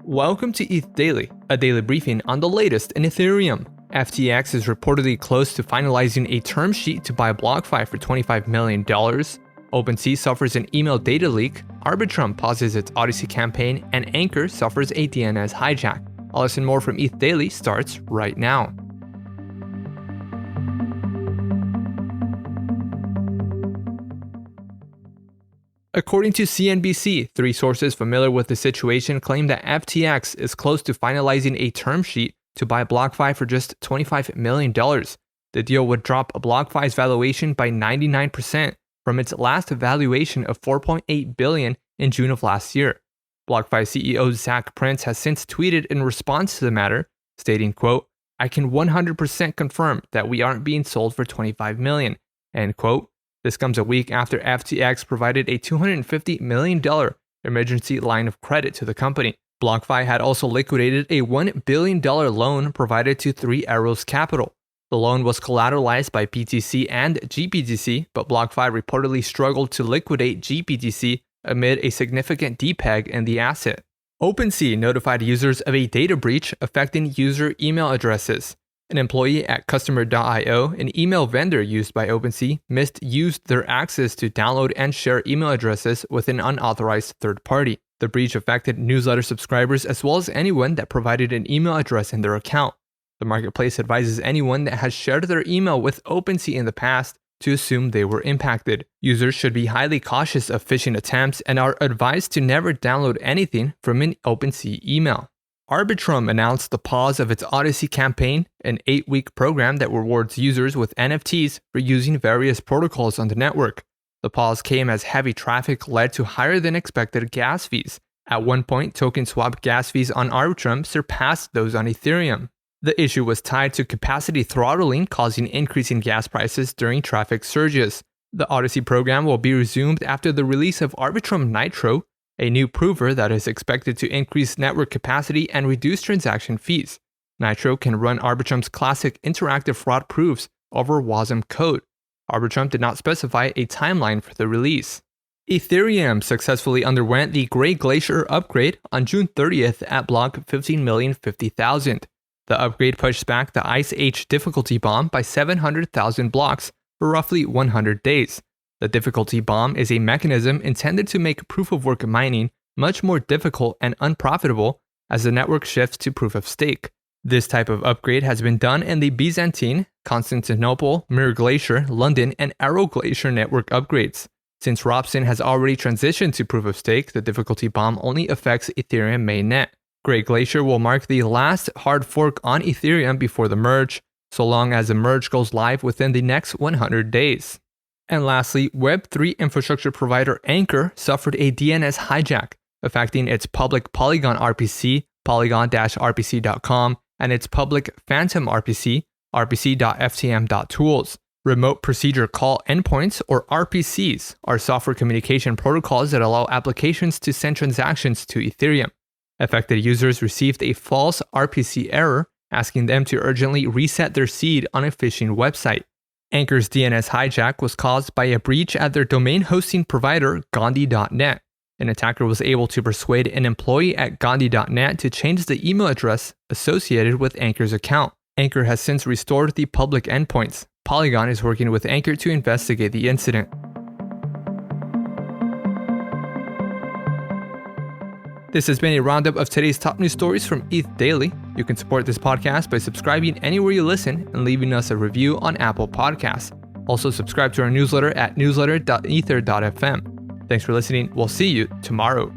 Welcome to ETH Daily, a daily briefing on the latest in Ethereum. FTX is reportedly close to finalizing a term sheet to buy BlockFi for $25 million. OpenSea suffers an email data leak, Arbitrum pauses its Odyssey campaign, and Anchor suffers a DNS hijack. All this and more from ETH Daily starts right now. According to CNBC, three sources familiar with the situation claim that FTX is close to finalizing a term sheet to buy BlockFi for just $25 million. The deal would drop BlockFi's valuation by 99% from its last valuation of $4.8 billion in June of last year. BlockFi CEO Zach Prince has since tweeted in response to the matter, stating, quote, "I can 100% confirm that we aren't being sold for $25 million," end quote. This comes a week after FTX provided a $250 million emergency line of credit to the company. BlockFi had also liquidated a $1 billion loan provided to Three Arrows Capital. The loan was collateralized by BTC and GBTC, but BlockFi reportedly struggled to liquidate GBTC amid a significant depeg in the asset. OpenSea notified users of a data breach affecting user email addresses. An employee at Customer.io, an email vendor used by OpenSea, misused their access to download and share email addresses with an unauthorized third party. The breach affected newsletter subscribers as well as anyone that provided an email address in their account. The marketplace advises anyone that has shared their email with OpenSea in the past to assume they were impacted. Users should be highly cautious of phishing attempts and are advised to never download anything from an OpenSea email. Arbitrum announced the pause of its Odyssey campaign, an 8-week program that rewards users with NFTs for using various protocols on the network. The pause came as heavy traffic led to higher than expected gas fees. At one point, token swap gas fees on Arbitrum surpassed those on Ethereum. The issue was tied to capacity throttling, causing increasing gas prices during traffic surges. The Odyssey program will be resumed after the release of Arbitrum Nitro, a new prover that is expected to increase network capacity and reduce transaction fees. Nitro can run Arbitrum's classic interactive fraud proofs over WASM code. Arbitrum did not specify a timeline for the release. Ethereum successfully underwent the Grey Glacier upgrade on June 30th at block 15,050,000. The upgrade pushed back the Ice Age difficulty bomb by 700,000 blocks for roughly 100 days. The difficulty bomb is a mechanism intended to make proof-of-work mining much more difficult and unprofitable as the network shifts to proof-of-stake. This type of upgrade has been done in the Byzantine, Constantinople, Mirror Glacier, London, and Arrow Glacier network upgrades. Since Robson has already transitioned to proof-of-stake, the difficulty bomb only affects Ethereum mainnet. Grey Glacier will mark the last hard fork on Ethereum before the merge, so long as the merge goes live within the next 100 days. And lastly, Web3 infrastructure provider Anchor suffered a DNS hijack, affecting its public Polygon RPC, polygon-rpc.com, and its public Phantom RPC, rpc.ftm.tools. Remote Procedure Call Endpoints, or RPCs, are software communication protocols that allow applications to send transactions to Ethereum. Affected users received a false RPC error, asking them to urgently reset their seed on a phishing website. Anchor's DNS hijack was caused by a breach at their domain hosting provider, Gandhi.net. An attacker was able to persuade an employee at Gandhi.net to change the email address associated with Anchor's account. Anchor has since restored the public endpoints. Polygon is working with Anchor to investigate the incident. This has been a roundup of today's top news stories from ETH Daily. You can support this podcast by subscribing anywhere you listen and leaving us a review on Apple Podcasts. Also, subscribe to our newsletter at newsletter.ether.fm. Thanks for listening. We'll see you tomorrow.